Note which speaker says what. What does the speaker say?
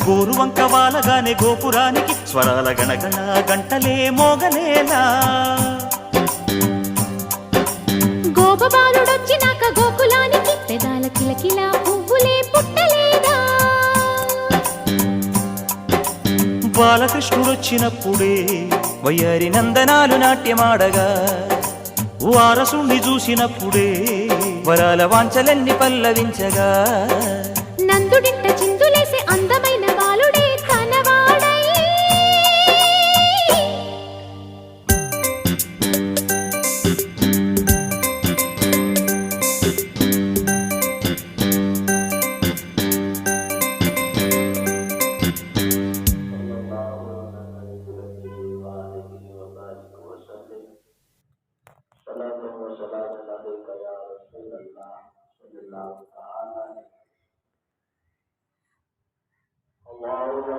Speaker 1: గోరువంక వాలగానే గోపురానికి స్వరాల గణగణ గంటలే మోగలేలా
Speaker 2: గోపబాలుడొచ్చినాక గోకులానికి పెదాల కిలకిల పువ్వులే పుట్టలేదా
Speaker 1: బాలకృష్ణుడొచ్చినప్పుడే వయ్యారి నందనాలు నాట్యమాడగా వారసుణ్ణి చూసినప్పుడే వరాల వాంఛలన్నీ పల్లవించగా
Speaker 2: నందుడింట